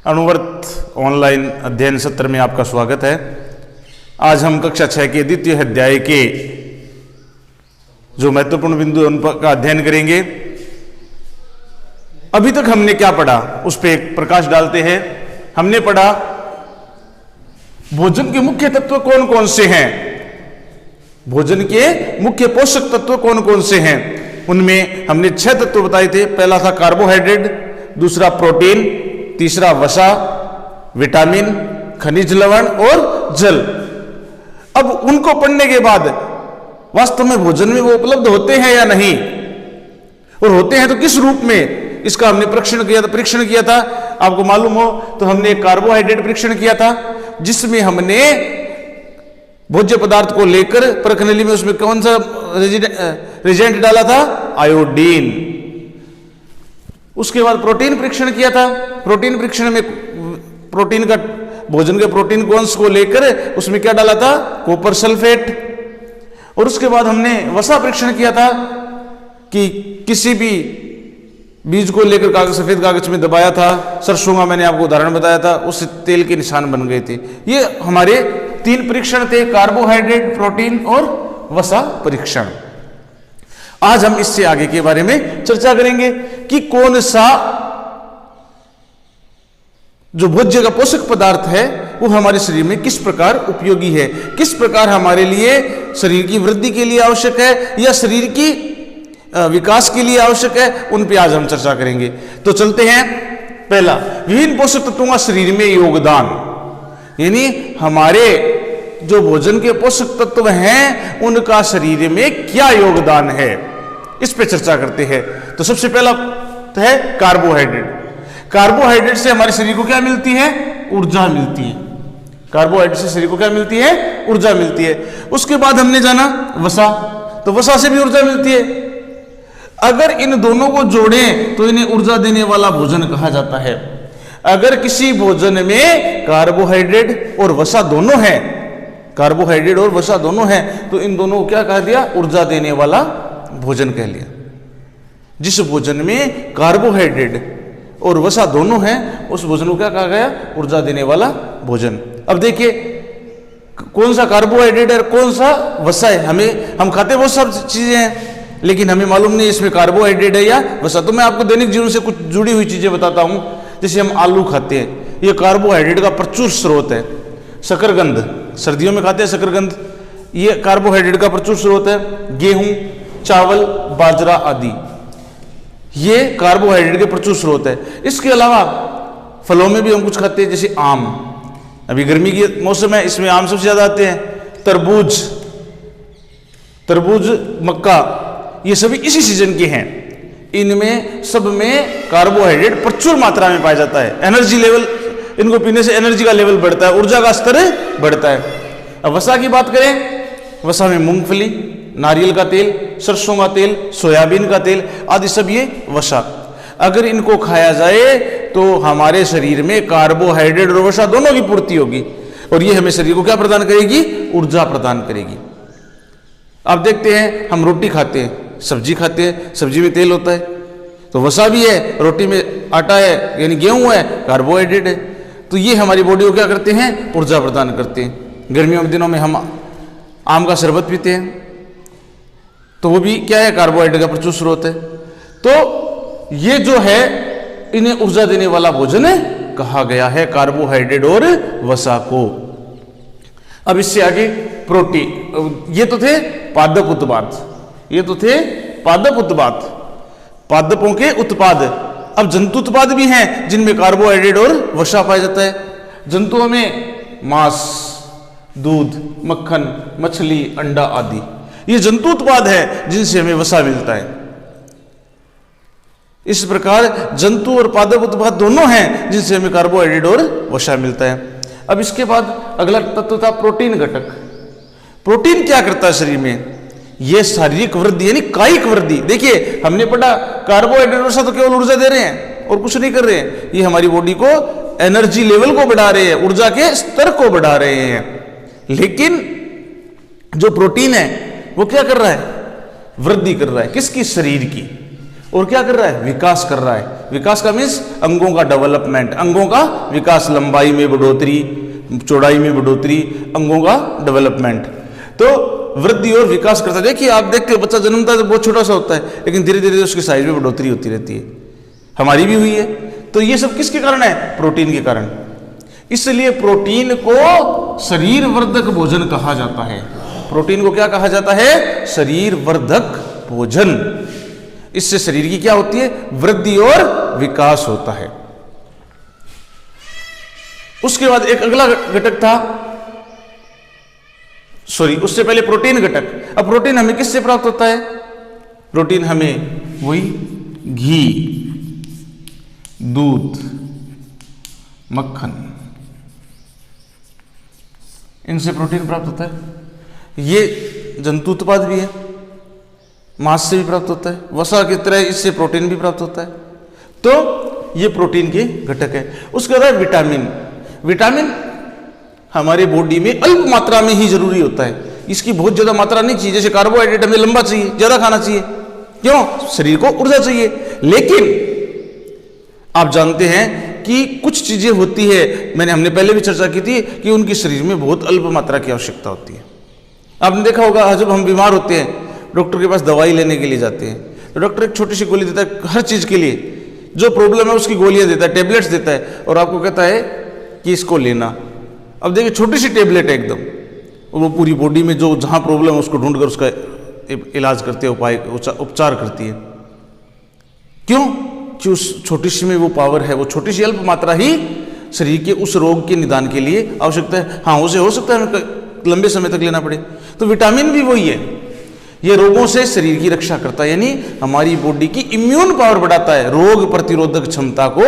अणुव्रत online अध्ययन सत्र में आपका स्वागत है। आज हम कक्षा 6 के द्वितीय अध्याय के जो महत्वपूर्ण बिंदु है उनका अध्ययन करेंगे। अभी तक हमने क्या पढ़ा उस पर एक प्रकाश डालते हैं। हमने पढ़ा भोजन के मुख्य तत्व कौन कौन से हैं, भोजन के मुख्य पोषक तत्व कौन कौन से हैं। उनमें हमने 6 तत्व बताए थे। पहला था कार्बोहाइड्रेट, दूसरा प्रोटीन, तीसरा वसा, विटामिन, खनिज लवण और जल। अब उनको पढ़ने के बाद वास्तव में भोजन में वो उपलब्ध होते हैं या नहीं, और होते हैं तो किस रूप में, इसका हमने परीक्षण किया था। आपको मालूम हो तो हमने कार्बोहाइड्रेट परीक्षण किया था, जिसमें हमने भोज्य पदार्थ को लेकर परखनली में उसमें कौन सा रिजेंट डाला था, आयोडीन। उसके बाद प्रोटीन परीक्षण किया था। प्रोटीन परीक्षण में प्रोटीन का, भोजन के प्रोटीन के अंश को लेकर उसमें क्या डाला था, कॉपर सल्फेट। और उसके बाद हमने वसा परीक्षण किया था कि किसी भी बीज को लेकर कागज, सफेद कागज में दबाया था, सरसों का मैंने आपको उदाहरण बताया था, उससे तेल के निशान बन गए थे। ये हमारे 3 परीक्षण थे, कार्बोहाइड्रेट, प्रोटीन और वसा परीक्षण। आज हम इससे आगे के बारे में चर्चा करेंगे कि कौन सा जो भोज्य का पोषक पदार्थ है वो हमारे शरीर में किस प्रकार उपयोगी है, किस प्रकार हमारे लिए शरीर की वृद्धि के लिए आवश्यक है या शरीर की विकास के लिए आवश्यक है, उन पे आज हम चर्चा करेंगे। तो चलते हैं। पहला, विभिन्न पोषक तत्वों का शरीर में योगदान, यानी हमारे जो भोजन के पोषक तत्व हैं उनका शरीर में क्या योगदान है, इस पे चर्चा करते हैं। तो सबसे पहला है कार्बोहाइड्रेट। कार्बोहाइड्रेट से हमारे शरीर को क्या मिलती है, ऊर्जा मिलती है। कार्बोहाइड्रेट से शरीर को क्या मिलती है, ऊर्जा मिलती है। उसके बाद हमने जाना वसा, तो वसा से भी ऊर्जा मिलती है। अगर इन दोनों को जोड़ें तो इन्हें ऊर्जा देने वाला भोजन कहा जाता है। अगर किसी भोजन में कार्बोहाइड्रेट और वसा दोनों है, कार्बोहाइड्रेट और वसा दोनों है, तो इन दोनों को क्या कह दिया, ऊर्जा देने वाला भोजन कह लिया। जिस भोजन में कार्बोहाइड्रेट और वसा दोनों हैं उस भोजन को क्या कहा गया, ऊर्जा देने वाला भोजन। अब देखिए कौन सा कार्बोहाइड्रेट है और कौन सा वसा है। हम खाते वो सब चीजें हैं, लेकिन हमें मालूम नहीं इसमें कार्बोहाइड्रेट है या वसा। तो मैं आपको दैनिक जीवन से कुछ जुड़ी हुई चीजें बताता हूं। जैसे हम आलू खाते हैं, ये कार्बोहाइड्रेट का प्रचुर स्रोत है। शकरकंद, सर्दियों में खाते हैं शकरकंद, ये कार्बोहाइड्रेट का प्रचुर स्रोत है। गेहूं, चावल, बाजरा आदि ये कार्बोहाइड्रेट के प्रचुर स्रोत है। इसके अलावा फलों में भी हम कुछ खाते हैं, जैसे आम, अभी गर्मी की मौसम है, इसमें आम सबसे ज्यादा आते हैं। तरबूज, मक्का, ये सभी इसी सीजन के हैं। इनमें सब में कार्बोहाइड्रेट प्रचुर मात्रा में पाया जाता है। एनर्जी लेवल, इनको पीने से एनर्जी का लेवल बढ़ता है, ऊर्जा का स्तर बढ़ता है। अब वसा की बात करें, वसा में मूंगफली, नारियल का तेल, सरसों का तेल, सोयाबीन का तेल आदि सब ये वसा। अगर इनको खाया जाए तो हमारे शरीर में कार्बोहाइड्रेट और वसा दोनों की पूर्ति होगी, और ये हमें शरीर को क्या प्रदान करेगी, ऊर्जा प्रदान करेगी। आप देखते हैं हम रोटी खाते हैं, सब्जी खाते हैं, सब्जी में तेल होता है तो वसा भी है, रोटी में आटा है यानी गेहूं है, कार्बोहाइड्रेट है। तो ये हमारी बॉडी को क्या करते हैं, ऊर्जा प्रदान करते हैं। गर्मियों के दिनों में हम आम का शरबत पीते हैं तो वो भी क्या है, कार्बोहाइड्रेट का प्रचुर स्रोत है। तो ये जो है इन्हें ऊर्जा देने वाला भोजन कहा गया है, कार्बोहाइड्रेट और वसा को। अब इससे आगे प्रोटीन, ये तो थे पादप उत्पाद, ये तो थे पादप उत्पाद, पादपों के उत्पाद। अब जंतु उत्पाद भी हैं जिनमें कार्बोहाइड्रेट और वसा पाया जाता है। जंतुओं में मांस, दूध, मक्खन, मछली, अंडा आदि ये जंतु उत्पाद है जिनसे हमें वसा मिलता है। इस प्रकार जंतु और पादप उत्पाद दोनों हैं जिनसे हमें कार्बोहाइड्रेट और वसा मिलता है। अब इसके बाद अगला तत्व था प्रोटीन घटक। प्रोटीन क्या करता है शरीर में, यह शारीरिक वृद्धि यानी कायिक वृद्धि। देखिए हमने पढ़ा कार्बोहाइड्रेट और वसा तो केवल ऊर्जा दे रहे हैं और कुछ नहीं कर रहे हैं, ये हमारी बॉडी को एनर्जी लेवल को बढ़ा रहे हैं, ऊर्जा के स्तर को बढ़ा रहे हैं। लेकिन जो प्रोटीन है वो क्या कर रहा है, वृद्धि कर रहा है। किसकी, शरीर की। और क्या कर रहा है, विकास कर रहा है। विकास का मीन्स अंगों का डेवलपमेंट, अंगों का विकास, लंबाई में बढ़ोतरी, चौड़ाई में बढ़ोतरी, अंगों का डेवलपमेंट। तो वृद्धि और विकास करता है। देखिए आप देख के बच्चा जन्मता है तो बहुत छोटा सा होता है, लेकिन धीरे धीरे उसकी साइज में बढ़ोतरी होती रहती है, हमारी भी हुई है। तो ये सब किसके कारण है, प्रोटीन के कारण। इसलिए प्रोटीन को शरीर वर्धक भोजन कहा जाता है। प्रोटीन को क्या कहा जाता है, शरीर वर्धक भोजन। इससे शरीर की क्या होती है, वृद्धि और विकास होता है। उसके बाद एक अगला घटक था, सॉरी उससे पहले प्रोटीन घटक। अब प्रोटीन हमें किससे प्राप्त होता है, प्रोटीन हमें वही घी, दूध, मक्खन, इनसे प्रोटीन प्राप्त होता है। ये जंतु उत्पाद भी है, मांस से भी प्राप्त होता है, वसा की तरह इससे प्रोटीन भी प्राप्त होता है। तो ये प्रोटीन के घटक है। उसके बाद विटामिन। विटामिन हमारे बॉडी में अल्प मात्रा में ही जरूरी होता है, इसकी बहुत ज्यादा मात्रा नहीं चाहिए। जैसे कार्बोहाइड्रेट हमें लंबा चाहिए, ज्यादा खाना चाहिए, क्यों, शरीर को ऊर्जा चाहिए। लेकिन आप जानते हैं कि कुछ चीजें होती है, हमने पहले भी चर्चा की थी कि उनकी शरीर में बहुत अल्प मात्रा की आवश्यकता होती है। आपने देखा होगा जब हम बीमार होते हैं, डॉक्टर के पास दवाई लेने के लिए जाते हैं, तो डॉक्टर एक छोटी सी गोली देता है, हर चीज के लिए जो प्रॉब्लम है उसकी गोलियां देता है, टेबलेट्स देता है, और आपको कहता है कि इसको लेना। अब देखिए छोटी सी टेबलेट है एकदम, वो पूरी बॉडी में जो जहां प्रॉब्लम है उसको ढूंढकर उसका इलाज करते हैं, उपाय उपचार करती है। क्यों, कि उस छोटी सी में वो पावर है, वो छोटी सी अल्प मात्रा ही शरीर के उस रोग के निदान के लिए आवश्यकता है। हाँ, उसे हो सकता है लंबे समय तक लेना पड़े। तो विटामिन भी वही है, ये रोगों से शरीर की रक्षा करता है, यानी हमारी बॉडी की इम्यून पावर बढ़ाता है, रोग प्रतिरोधक क्षमता को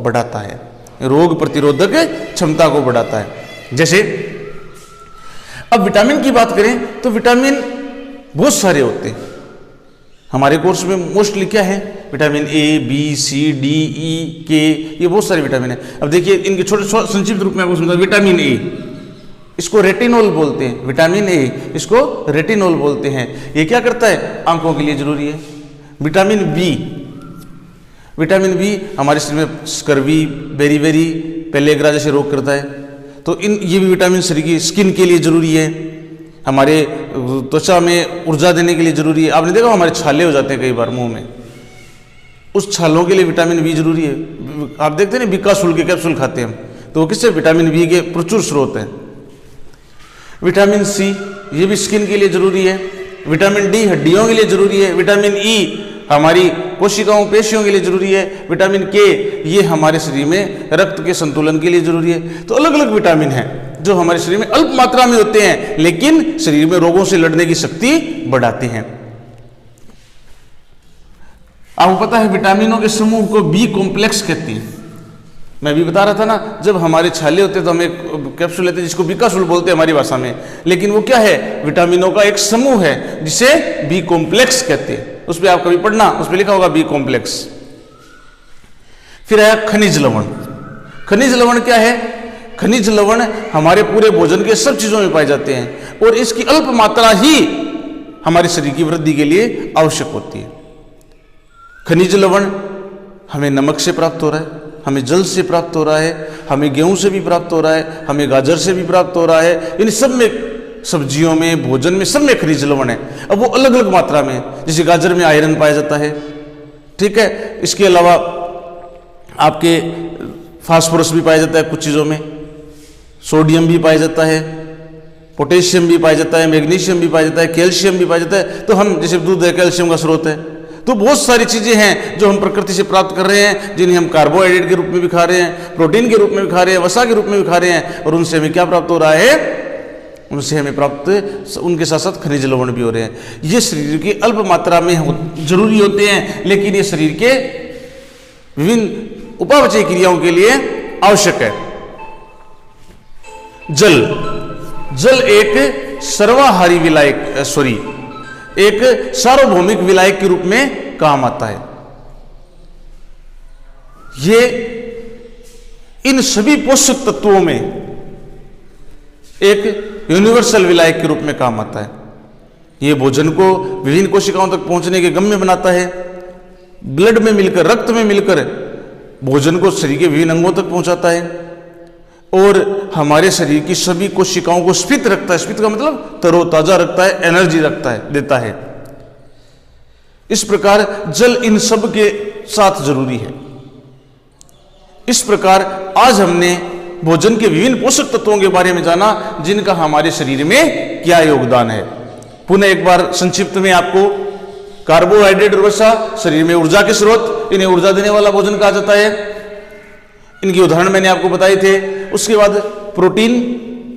बढ़ाता है, रोग प्रतिरोधक क्षमता को बढ़ाता है। जैसे अब विटामिन की बात करें तो विटामिन बहुत सारे होते हैं। हमारे कोर्स में मोस्टली क्या है, vitamin A, B, C, D, E, K, ये बहुत सारे विटामिन है। अब देखिए इनके छोटे संक्षिप्त रूप में आपको समझा। विटामिन ए, इसको रेटिनॉल बोलते हैं, विटामिन ए इसको रेटिनॉल बोलते हैं। ये क्या करता है, आंखों के लिए जरूरी है। विटामिन बी, विटामिन बी हमारे शरीर में स्कर्वी, बेरीबेरी, पेलेग्रा जैसे रोग करता है। तो ये भी विटामिन शरीर की स्किन के लिए जरूरी है, हमारे त्वचा में ऊर्जा देने के लिए जरूरी है। आपने देखा हमारे छाले हो जाते हैं कई बार मुंह में, उस छालों के लिए विटामिन बी जरूरी है। आप देखते हैं ना बिकासुल के कैप्सूल खाते हैं हम, तो वो किससे, विटामिन बी के प्रचुर स्रोत हैं। विटामिन सी, ये भी स्किन के लिए जरूरी है। विटामिन डी हड्डियों के लिए जरूरी है। विटामिन ई हमारी कोशिकाओं पेशियों के लिए जरूरी है। विटामिन के ये हमारे शरीर में रक्त के संतुलन के लिए जरूरी है। तो अलग अलग विटामिन हैं जो हमारे शरीर में अल्प मात्रा में होते हैं, लेकिन शरीर में रोगों से लड़ने की शक्ति बढ़ाते हैं। आपको पता है विटामिनों के समूह को बी कॉम्प्लेक्स कहते हैं। मैं भी बता रहा था ना, जब हमारे छाले होते हैं तो हम एक कैप्सूल लेते हैं जिसको बिकासुल बोलते हैं हमारी भाषा में, लेकिन वो क्या है, विटामिनों का एक समूह है जिसे बी कॉम्प्लेक्स कहते हैं। उस पर आप कभी पढ़ना, उस पर लिखा होगा बी कॉम्प्लेक्स। फिर आया खनिज लवण। खनिज लवण क्या है, खनिज लवण हमारे पूरे भोजन के सब चीजों में पाए जाते हैं और इसकी अल्प मात्रा ही हमारे शरीर की वृद्धि के लिए आवश्यक होती है। खनिज लवण हमें नमक से प्राप्त हो रहा है, हमें जल से प्राप्त हो रहा है, हमें गेहूं से भी प्राप्त हो रहा है, हमें गाजर से भी प्राप्त हो रहा है। इन सब में, सब्जियों में, भोजन में, सब में खनिज लवण है। अब वो अलग अलग मात्रा में, जैसे गाजर में आयरन पाया जाता है, ठीक है। इसके अलावा आपके फास्फोरस भी पाया जाता है, कुछ चीज़ों में सोडियम भी पाया जाता है, पोटेशियम भी पाया जाता है, मैग्नीशियम भी पाया जाता है, कैल्शियम भी पाया जाता है। तो हम जैसे दूध है, कैल्शियम का स्रोत है। तो बहुत सारी चीजें हैं जो हम प्रकृति से प्राप्त कर रहे हैं, जिन्हें हम कार्बोहाइड्रेट के रूप में भी खा रहे हैं, प्रोटीन के रूप में भी खा रहे हैं, वसा के रूप में भी खा रहे हैं, और उनसे हमें क्या प्राप्त हो रहा है, उनसे हमें प्राप्त, उनके साथ साथ खनिज लवण भी हो रहे हैं। ये शरीर की अल्प मात्रा में जरूरी होते हैं, लेकिन ये शरीर के विभिन्न उपापचय क्रियाओं के लिए आवश्यक है। जल, जल एक सर्वाहारी विलायक, एक सार्वभौमिक विलायक के रूप में काम आता है। ये इन सभी पोषक तत्वों में एक यूनिवर्सल विलायक के रूप में काम आता है। ये भोजन को विभिन्न कोशिकाओं तक पहुंचने के गम्य बनाता है, ब्लड में मिलकर, रक्त में मिलकर भोजन को शरीर के विभिन्न अंगों तक पहुंचाता है और हमारे शरीर की सभी कोशिकाओं को स्फीत रखता है। स्फीत का मतलब तरोताजा रखता है, एनर्जी रखता है, देता है। इस प्रकार जल इन सब के साथ जरूरी है। इस प्रकार आज हमने भोजन के विभिन्न पोषक तत्वों के बारे में जाना, जिनका हमारे शरीर में क्या योगदान है। पुनः एक बार संक्षिप्त में आपको, कार्बोहाइड्रेट और वसा शरीर में ऊर्जा के स्रोत, इन्हें ऊर्जा देने वाला भोजन कहा जाता है। इनकी उदाहरण मैंने आपको बताए थे। उसके बाद प्रोटीन,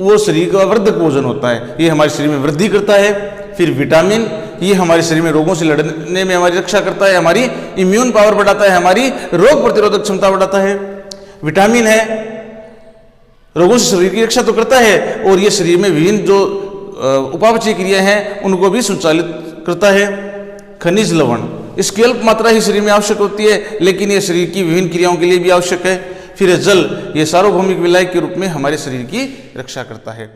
वो शरीर का वर्धक भोजन होता है, ये हमारे शरीर में वृद्धि करता है। फिर विटामिन, ये हमारे शरीर में रोगों से लड़ने में हमारी रक्षा करता है, हमारी इम्यून पावर बढ़ाता है, हमारी रोग प्रतिरोधक क्षमता बढ़ाता है। विटामिन है, रोगों से शरीर की रक्षा तो करता है और ये शरीर में विभिन्न जो उपापचय क्रिया हैं उनको भी संचालित करता है। खनिज लवण, इसकी अल्प मात्रा ही शरीर में आवश्यक होती है, लेकिन ये शरीर की विभिन्न क्रियाओं के लिए भी आवश्यक है। फिर जल, ये सार्वभौमिक विलायक के रूप में हमारे शरीर की रक्षा करता है।